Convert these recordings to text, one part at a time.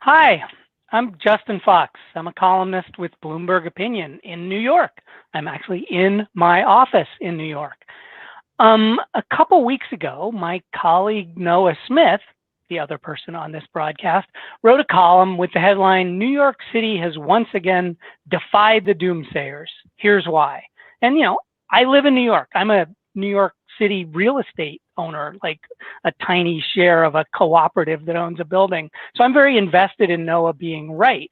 Hi, I'm Justin Fox. I'm a columnist with Bloomberg Opinion in New York. I'm actually in my office in New York. A couple weeks ago, my colleague Noah Smith, the other person on this broadcast, wrote a column with the headline, New York City has once again defied the doomsayers. Here's why. And, I live in New York. I'm a New York City real estate owner, like a tiny share of a cooperative that owns a building. So I'm very invested in Noah being right.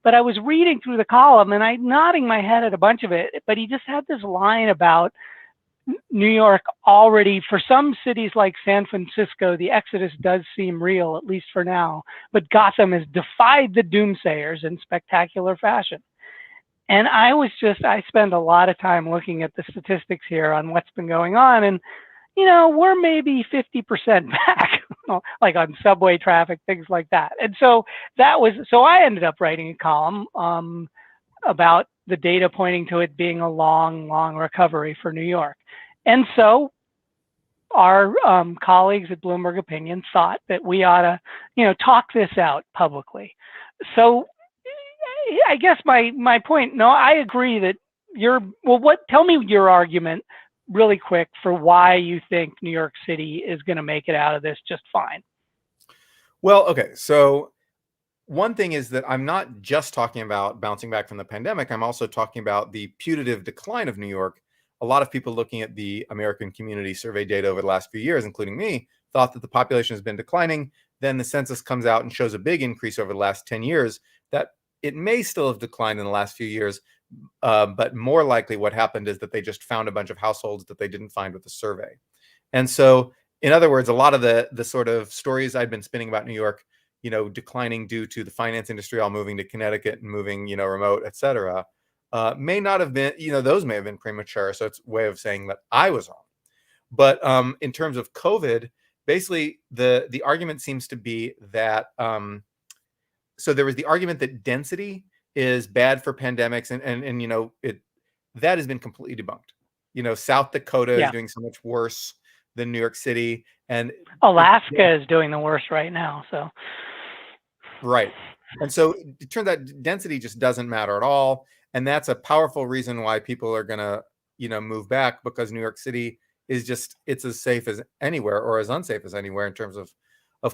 But I was reading through the column and I'm nodding my head at a bunch of it, but he just had this line about New York already, for some cities like San Francisco, the exodus does seem real, at least for now, but Gotham has defied the doomsayers in spectacular fashion. And I spend a lot of time looking at the statistics here on what's been going on. And, we're maybe 50% back, like on subway traffic, things like that. And so I ended up writing a column about the data pointing to it being a long, long recovery for New York. And so our colleagues at Bloomberg Opinion thought that we ought to, talk this out publicly. So I guess my point, no, I agree that tell me your argument really quick for why you think New York City is going to make it out of this just fine. Well, okay. So one thing is that I'm not just talking about bouncing back from the pandemic. I'm also talking about the putative decline of New York. A lot of people looking at the American Community Survey data over the last few years, including me, thought that the population has been declining. Then the census comes out and shows a big increase over the last 10 years, that it may still have declined in the last few years, but more likely what happened is that they just found a bunch of households that they didn't find with the survey. And so, in other words, a lot of the sort of stories I'd been spinning about New York, declining due to the finance industry all moving to Connecticut and moving, remote, et cetera, may not have been, those may have been premature. So it's a way of saying that I was wrong. But in terms of COVID, basically the argument seems to be that, so there was the argument that density is bad for pandemics, and that has been completely debunked. South Dakota is doing so much worse than New York City, and Alaska is doing the worst right now. So right, and so it turns out density just doesn't matter at all, and that's a powerful reason why people are gonna move back, because New York City is just, it's as safe as anywhere or as unsafe as anywhere in terms of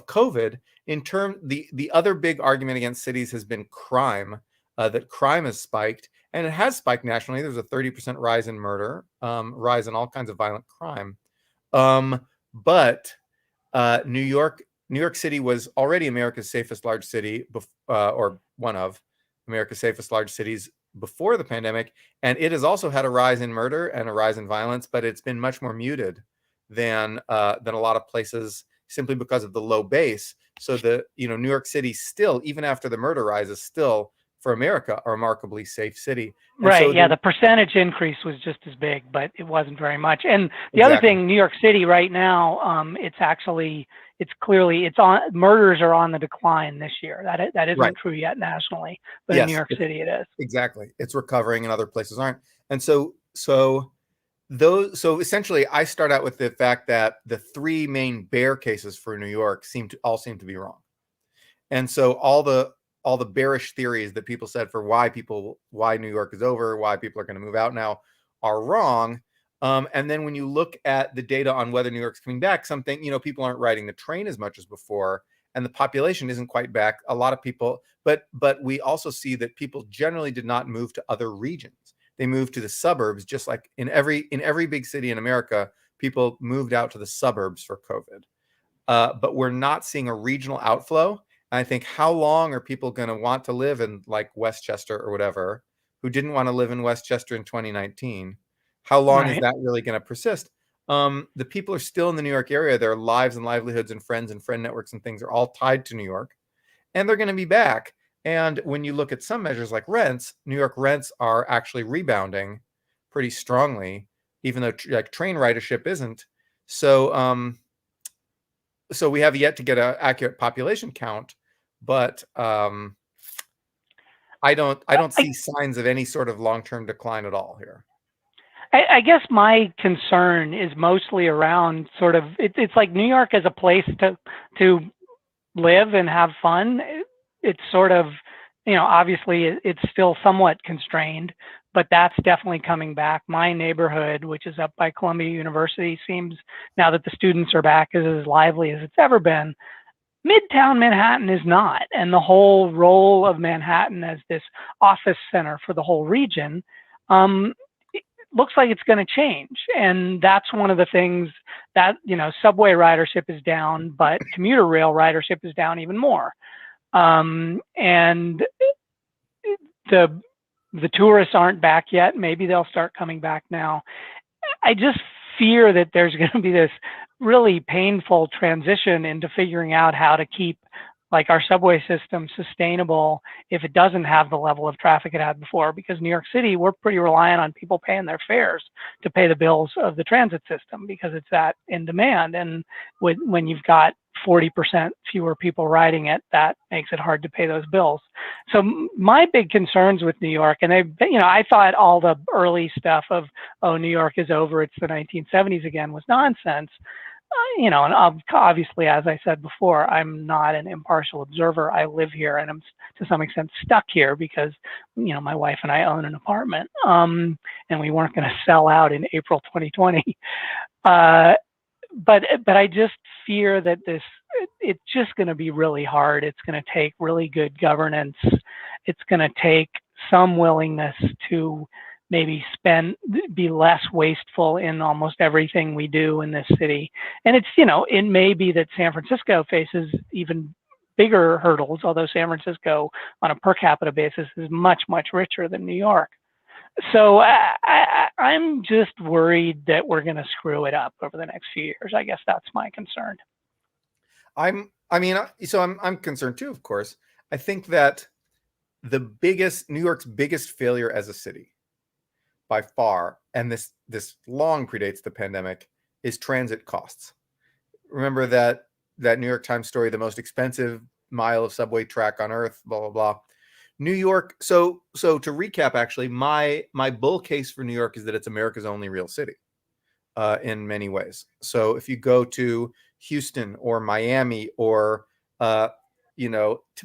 COVID. The other big argument against cities has been crime, that crime has spiked, and it has spiked nationally. There's a 30% rise in murder, rise in all kinds of violent crime. But New York City was already America's safest large city, or one of America's safest large cities before the pandemic, and it has also had a rise in murder and a rise in violence, but it's been much more muted than a lot of places, simply because of the low base. So New York City still, even after the murder rise, is still, for America, a remarkably safe city. And right. So the percentage increase was just as big, but it wasn't very much. And the other thing, New York City right now, murders are on the decline this year. That isn't true yet nationally, but in New York City it is. Exactly. It's recovering and other places aren't. And so essentially I start out with the fact that the three main bear cases for New York seem to be wrong. And so all the bearish theories that people said for why New York is over, why people are going to move out now, are wrong. And then when you look at the data on whether New York's coming back, people aren't riding the train as much as before, and the population isn't quite back. A lot of people, but we also see that people generally did not move to other regions. They moved to the suburbs, just like in every big city in America, people moved out to the suburbs for COVID. But we're not seeing a regional outflow. I think, how long are people going to want to live in like Westchester or whatever, who didn't want to live in Westchester in 2019? How long is that really going to persist? The people are still in the New York area. Their lives and livelihoods and friends and friend networks and things are all tied to New York, and they're going to be back. And when you look at some measures like rents, New York rents are actually rebounding pretty strongly, even though train ridership isn't. So we have yet to get an accurate population count, but I don't see signs of any sort of long-term decline at all here. I guess my concern is mostly around sort of, it's like New York as a place to live and have fun. it's sort of, obviously it's still somewhat constrained, but that's definitely coming back. My neighborhood, which is up by Columbia University, seems, now that the students are back, is as lively as it's ever been. Midtown Manhattan is not, and the whole role of Manhattan as this office center for the whole region it looks like it's going to change. And that's one of the things that, subway ridership is down, but commuter rail ridership is down even more. And the tourists aren't back yet. Maybe they'll start coming back now. I just fear that there's going to be this really painful transition into figuring out how to keep like our subway system sustainable if it doesn't have the level of traffic it had before. Because New York City, we're pretty reliant on people paying their fares to pay the bills of the transit system because it's that in demand. And when you've got 40% fewer people riding it, that makes it hard to pay those bills. So my big concerns with New York, and I thought all the early stuff of, oh, New York is over, it's the 1970s again, was nonsense. And obviously, as I said before, I'm not an impartial observer. I live here and I'm to some extent stuck here because, my wife and I own an apartment, and we weren't going to sell out in April 2020. But I just fear that it's just going to be really hard. It's going to take really good governance. It's going to take some willingness to maybe be less wasteful in almost everything we do in this city. And it's, it may be that San Francisco faces even bigger hurdles, although San Francisco on a per capita basis is much, much richer than New York. So I'm just worried that we're going to screw it up over the next few years. I guess that's my concern. I'm concerned too, of course. I think that New York's biggest failure as a city by far, and this long predates the pandemic, is transit costs. Remember that New York Times story, the most expensive mile of subway track on earth, blah, blah, blah. New York. So to recap, actually, my bull case for New York is that it's America's only real city in many ways. So if you go to Houston or Miami or, to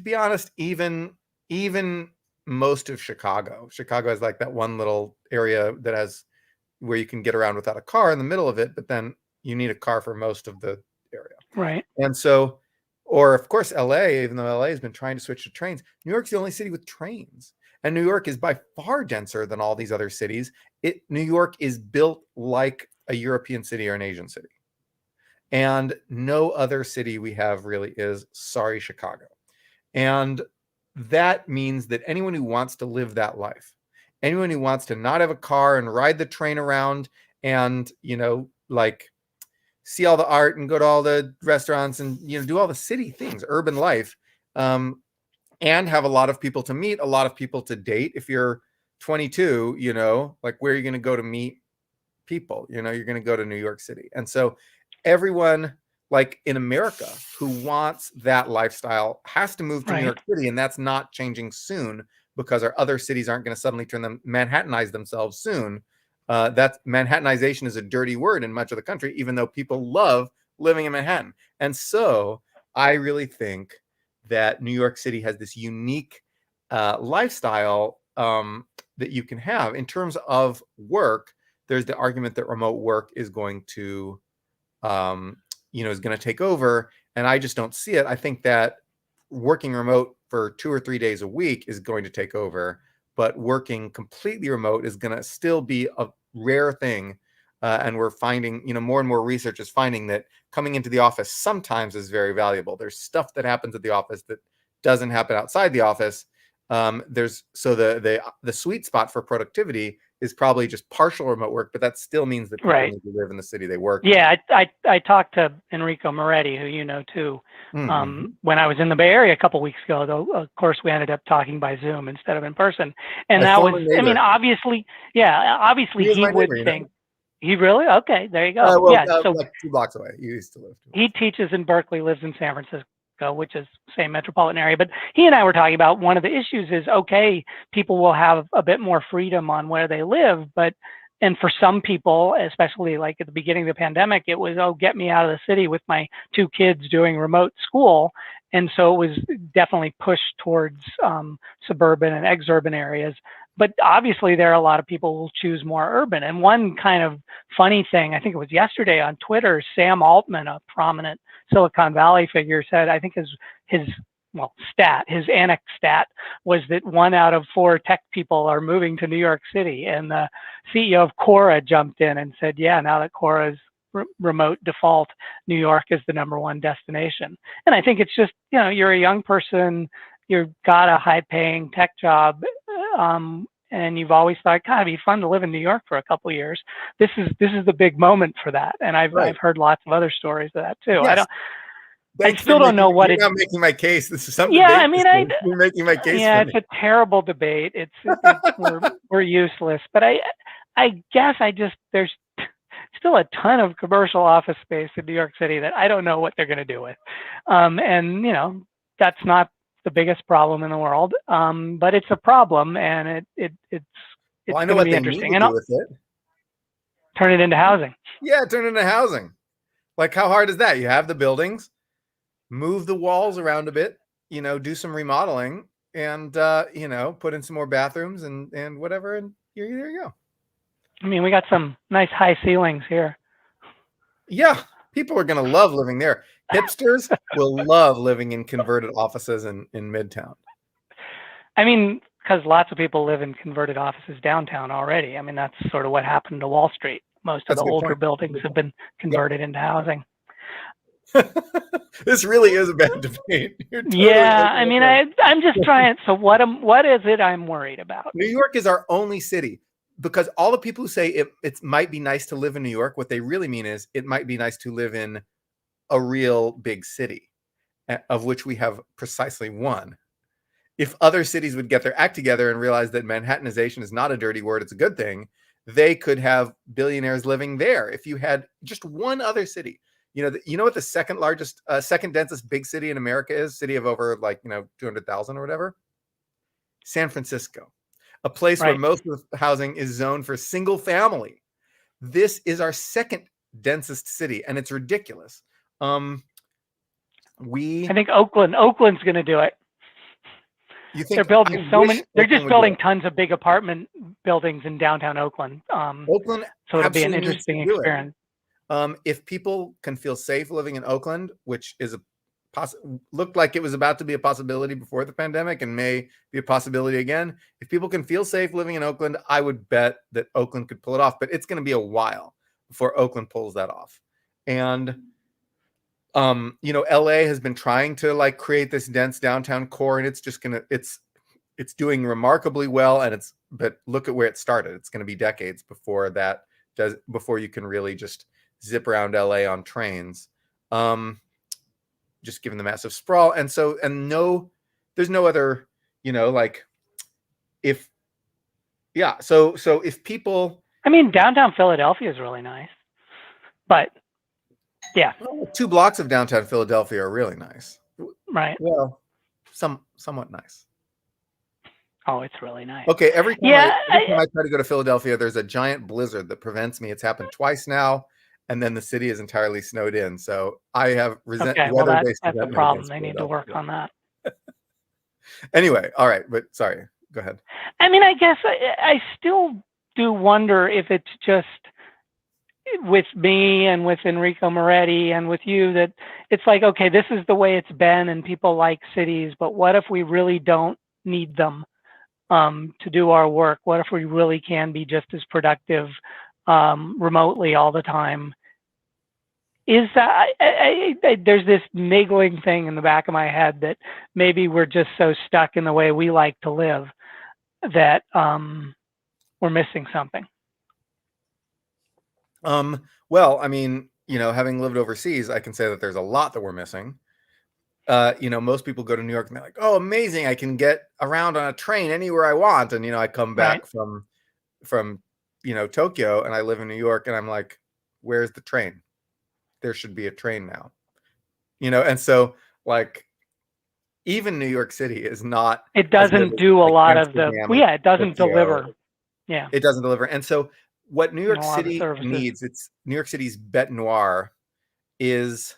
be honest, even most of Chicago has like that one little area that has where you can get around without a car in the middle of it, but then you need a car for most of the area. Right. And so, or of course, LA, even though LA has been trying to switch to trains, New York's the only city with trains. And New York is by far denser than all these other cities. New York is built like a European city or an Asian city. And no other city we have really is, sorry, Chicago. And that means that anyone who wants to live that life, anyone who wants to not have a car and ride the train around and, see all the art and go to all the restaurants and, do all the city things, urban life, and have a lot of people to meet, a lot of people to date. If you're 22, where are you going to go to meet people? You're going to go to New York City. And so everyone in America who wants that lifestyle has to move to New York City. And that's not changing soon because our other cities aren't going to suddenly Manhattanize themselves soon. That Manhattanization is a dirty word in much of the country, even though people love living in Manhattan. And so I really think that New York City has this unique lifestyle that you can have. In terms of work, there's the argument that remote work is going to is going to take over. And I just don't see it. I think that working remote for 2 or 3 days a week is going to take over, but working completely remote is going to still be a rare thing. And we're finding, more and more research is finding that coming into the office sometimes is very valuable. There's stuff that happens at the office that doesn't happen outside the office. The sweet spot for productivity is probably just partial remote work, but that still means that people need to live in the city they work. Yeah, I talked to Enrico Moretti, who you know too, when I was in the Bay Area a couple of weeks ago. Though of course we ended up talking by Zoom instead of in person, and that was, neighbor. I mean, obviously he would think. He really? Okay, there you go. So 2 blocks away. You used to live. He teaches in Berkeley, lives in San Francisco, which is same metropolitan area. But he and I were talking about one of the issues is, okay, people will have a bit more freedom on where they live, and for some people, especially at the beginning of the pandemic, it was, oh, get me out of the city with my 2 kids doing remote school. And so it was definitely pushed towards suburban and exurban areas. But obviously, there are a lot of people who will choose more urban. And one kind of funny thing, I think it was yesterday on Twitter, Sam Altman, a prominent Silicon Valley figure, said, I think his anecdote stat was that 1 out of 4 tech people are moving to New York City. And the CEO of Quora jumped in and said, yeah, now that Quora's remote default, New York is the #1 destination. And I think it's just, you're a young person, you've got a high paying tech job, and you've always thought, God, it'd be fun to live in New York for a couple of years. This is the big moment for that. And I've heard lots of other stories of that too. Yes. I still don't know what you're not making my case. This is something. Yeah, I mean, you're making my case. Yeah, it's a terrible debate. We're useless. But I guess there's still a ton of commercial office space in New York City that I don't know what they're going to do with. And that's not the biggest problem in the world, but it's a problem, and it's I know going what to be they interesting. need to do with it. Turn it into housing. Yeah, turn it into housing. Like, how hard is that? You have the buildings, move the walls around a bit, do some remodeling, and put in some more bathrooms and whatever, and there you go. I mean, we got some nice high ceilings here. Yeah, people are going to love living there. Hipsters will love living in converted offices in Midtown. I mean, because lots of people live in converted offices downtown already. I mean, that's sort of what happened to Wall Street. Most of the older buildings have been converted into housing. This really is a bad debate. I mean, I'm just trying. So what is it I'm worried about? New York is our only city, because all the people who say it might be nice to live in New York, what they really mean is it might be nice to live in a real big city, of which we have precisely one. If other cities would get their act together and realize that Manhattanization is not a dirty word, it's a good thing, they could have billionaires living there. If you had just one other city, you know what the second densest big city in America is? City of over 200,000 or whatever? San Francisco, a place where most of the housing is zoned for single family. This is our second densest city, and it's ridiculous. I think Oakland's going to do it. You think they're building so many? They're just building tons of big apartment buildings in downtown Oakland. Oakland, so it'll be an interesting experience. If people can feel safe living in Oakland, which is looked like it was about to be a possibility before the pandemic and may be a possibility again. If people can feel safe living in Oakland, I would bet that Oakland could pull it off, but it's going to be a while before Oakland pulls that off. And LA has been trying to create this dense downtown core, and it's doing remarkably well. But look at where it started. It's going to be decades before you can really just zip around LA on trains. Just given the massive sprawl. There's no other, so if people, I mean, downtown Philadelphia is really nice, but yeah. 2 blocks of downtown Philadelphia are really nice. Right. Well, somewhat nice. Oh, it's really nice. Okay. Every time I try to go to Philadelphia, there's a giant blizzard that prevents me. It's happened twice now. And then the city is entirely snowed in. So I have weather-based that's a problem. They need to work on that. Anyway, all right. But sorry, go ahead. I mean, I guess I still do wonder if it's just with me and with Enrico Moretti and with you that it's like, okay, this is the way it's been and people like cities, but what if we really don't need them to do our work? What if we really can be just as productive remotely all the time? Is that there's this niggling thing in the back of my head that maybe we're just so stuck in the way we like to live that we're missing something. Well, I mean, having lived overseas, I can say that there's a lot that we're missing. Most people go to New York and they're like, oh, amazing, I can get around on a train anywhere I want. And, I come back from Tokyo and I live in New York and I'm like, where's the train? There should be a train now, and so even New York City is not. It doesn't do a lot of the. Well, yeah, it doesn't deliver. Yeah, it doesn't deliver. And so what New York City needs, it's New York City's bête noire is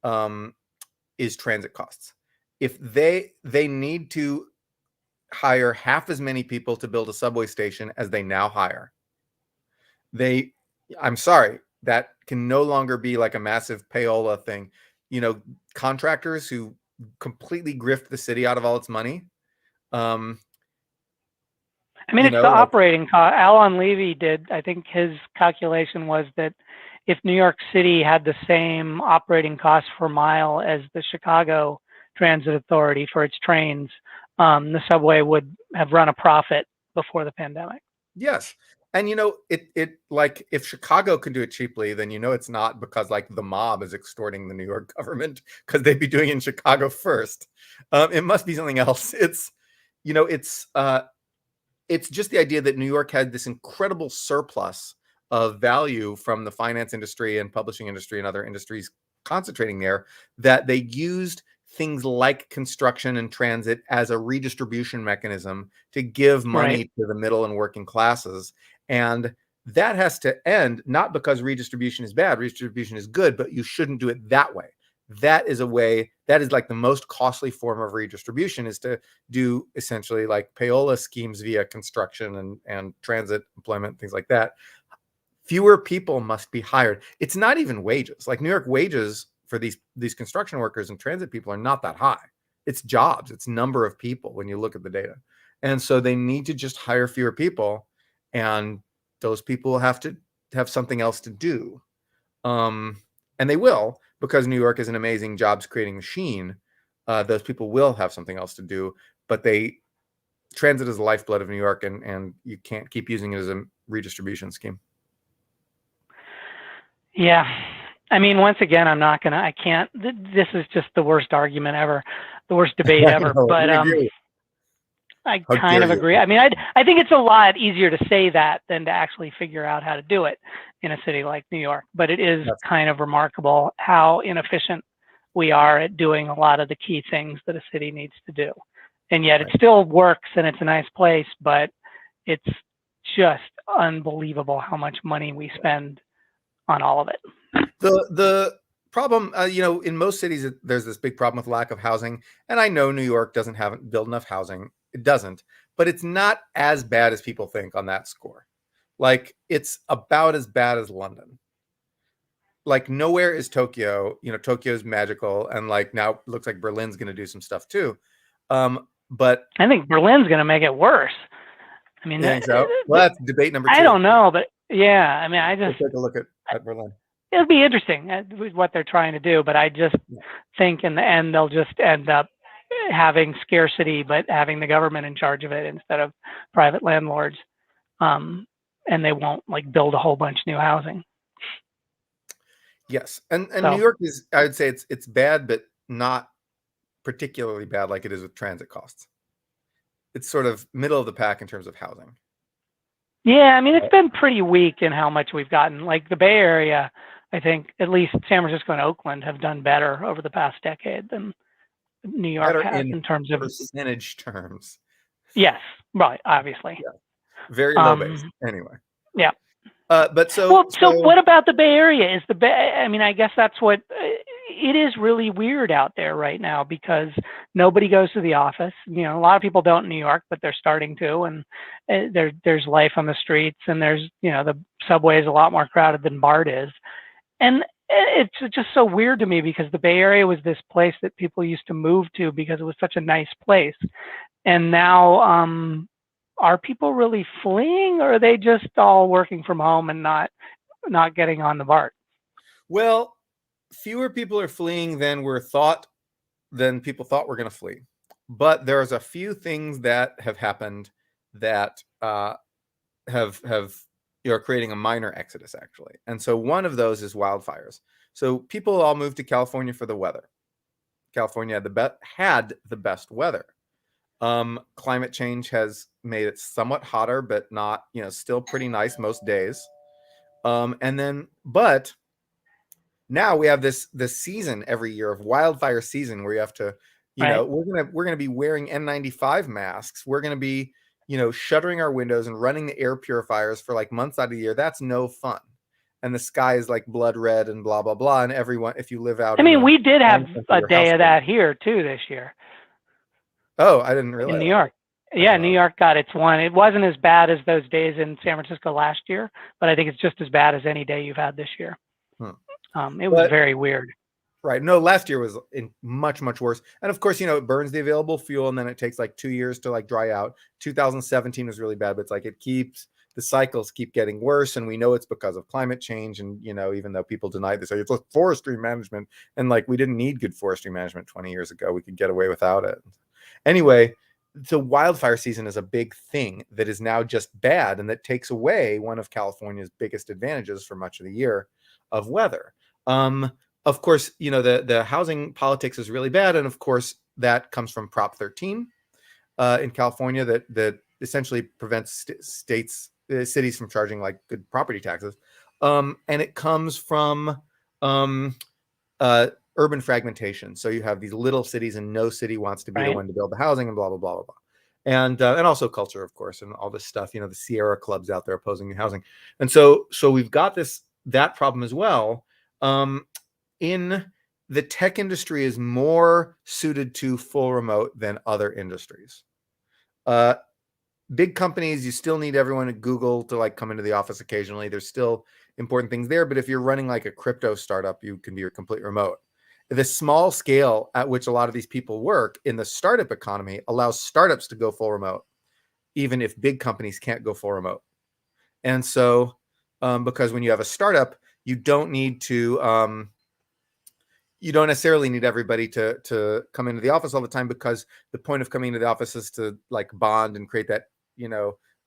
transit costs. if they need to hire half as many people to build a subway station as they now hire. I'm sorry, that can no longer be like a massive payola thing. Contractors who completely grift the city out of all its money. I mean, it's the operating cost. Alan Levy I think his calculation was that if New York City had the same operating cost per mile as the Chicago Transit Authority for its trains, the subway would have run a profit before the pandemic. Yes. And it like, if Chicago can do it cheaply, then it's not because like the mob is extorting the New York government, because they'd be doing it in Chicago first. It must be something else. It's just the idea that New York had this incredible surplus of value from the finance industry and publishing industry and other industries concentrating there, that they used things like construction and transit as a redistribution mechanism to give money to the middle and working classes. And that has to end, not because redistribution is bad, redistribution is good, but you shouldn't do it that way. That is like the most costly form of redistribution, is to do essentially like payola schemes via construction and transit employment, things like that. Fewer people must be hired. It's not even wages. Like, New York wages for these construction workers and transit people are not that high. It's jobs, it's number of people when you look at the data. And so they need to just hire fewer people, and those people have to have something else to do. And they will, because New York is an amazing jobs creating machine. Those people will have something else to do, but transit is the lifeblood of New York, and you can't keep using it as a redistribution scheme. Yeah. I mean, once again, this is just the worst argument ever, the worst debate ever. But I kind of agree. I mean, I think it's a lot easier to say that than to actually figure out how to do it in a city like New York. But it is kind of remarkable how inefficient we are at doing a lot of the key things that a city needs to do. And yet it still works, and it's a nice place, but it's just unbelievable how much money we spend on all of it. The problem, in most cities, there's this big problem with lack of housing. And I know New York haven't built enough housing. It doesn't, but it's not as bad as people think on that score. Like, it's about as bad as London. Like, nowhere is Tokyo. Tokyo's magical, and like now it looks like Berlin's going to do some stuff too. But I think Berlin's going to make it worse. I mean, so? Well, that's debate number 2. I don't know, but yeah, I mean, We'll take a look at Berlin. It'll be interesting what they're trying to do, but I just think in the end they'll just end up having scarcity, but having the government in charge of it instead of private landlords, and they won't like build a whole bunch of new housing. Yes, and so, New York is, I would say it's bad, but not particularly bad like it is with transit costs. It's sort of middle of the pack in terms of housing. Yeah, I mean, it's been pretty weak in how much we've gotten. Like the Bay Area, I think at least San Francisco and Oakland have done better over the past decade than New York has in terms of percentage terms. Yes, right, obviously. Yeah. Very low base, anyway. Yeah. But so what about the Bay Area? Is the Bay? I mean, I guess that's what it is. Really weird out there right now because nobody goes to the office. A lot of people don't in New York, but they're starting to. And there's life on the streets, and there's the subway is a lot more crowded than BART is, and it's just so weird to me because the Bay Area was this place that people used to move to because it was such a nice place, and now are people really fleeing, or are they just all working from home and not getting on the BART? Well, fewer people are fleeing than people thought were going to flee. But there's a few things that have happened that have creating a minor exodus, actually. And so one of those is wildfires. So people all moved to California for the weather. California had the best weather. Climate change has made it somewhat hotter, but not, still pretty nice most days. But now we have this season every year of wildfire season where you have to, we're gonna be wearing N95 masks. We're gonna be, shuttering our windows and running the air purifiers for like months out of the year. That's no fun. and the sky is like blood red and blah blah blah, and everyone, if you live out I in mean, the we did have wine country, a your house day of goes. that here too this year Oh, I didn't in realize New that. York. I didn't Yeah, know New that. York got its one. It wasn't as bad as those days in San Francisco last year, but I think it's just as bad as any day you've had this year. It was But very weird. right, no, last year was much worse, and of course, it burns the available fuel, and then it takes like 2 years to like dry out. 2017 was really bad, but it's like the cycles keep getting worse, and we know it's because of climate change. And even though people deny this, it's like forestry management, and like we didn't need good forestry management 20 years ago. We could get away without it. Anyway, so wildfire season is a big thing that is now just bad, and that takes away one of California's biggest advantages for much of the year of weather. Of course, the housing politics is really bad, and of course that comes from Prop 13 in California that essentially prevents cities from charging like good property taxes, and it comes from urban fragmentation. So you have these little cities, and no city wants to be the Right. one to build the housing, and blah blah blah blah blah. And also culture, of course, and all this stuff. The Sierra clubs out there opposing new housing, and so we've got that problem as well. In the tech industry is more suited to full remote than other industries. Big companies, you still need everyone at Google to like come into the office occasionally. There's still important things there, but if you're running like a crypto startup, you can be your complete remote. The small scale at which a lot of these people work in the startup economy allows startups to go full remote, even if big companies can't go full remote. And so, because when you have a startup, you don't necessarily need everybody to come into the office all the time, because the point of coming into the office is to like bond and create that,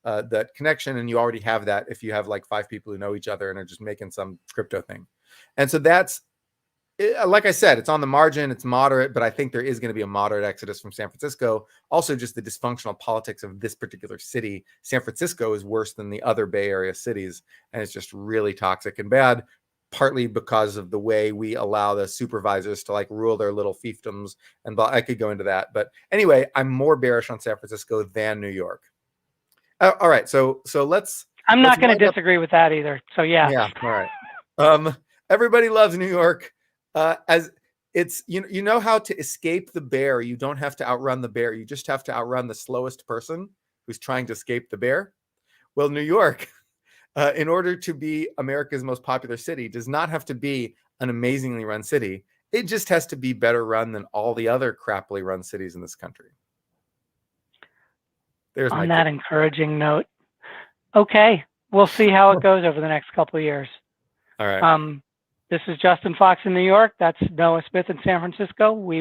that connection. And you already have that if you have like 5 people who know each other and are just making some crypto thing. And so that's, like I said, it's on the margin, it's moderate, but I think there is going to be a moderate exodus from San Francisco. Also, just the dysfunctional politics of this particular city. San Francisco is worse than the other Bay Area cities, and it's just really toxic and bad, partly because of the way we allow the supervisors to like rule their little fiefdoms. And I could go into that. But anyway, I'm more bearish on San Francisco than New York. All right. So I'm not going to wind up. disagree with that either. So yeah. Yeah. All right. Everybody loves New York. As it's, how to escape the bear. You don't have to outrun the bear. You just have to outrun the slowest person who's trying to escape the bear. Well, New York, in order to be America's most popular city, does not have to be an amazingly run city. It just has to be better run than all the other crappily run cities in this country. There's on that encouraging note. Okay, we'll see how it goes over the next couple of years. All right. This is Justin Fox in New York. That's Noah Smith in San Francisco. We will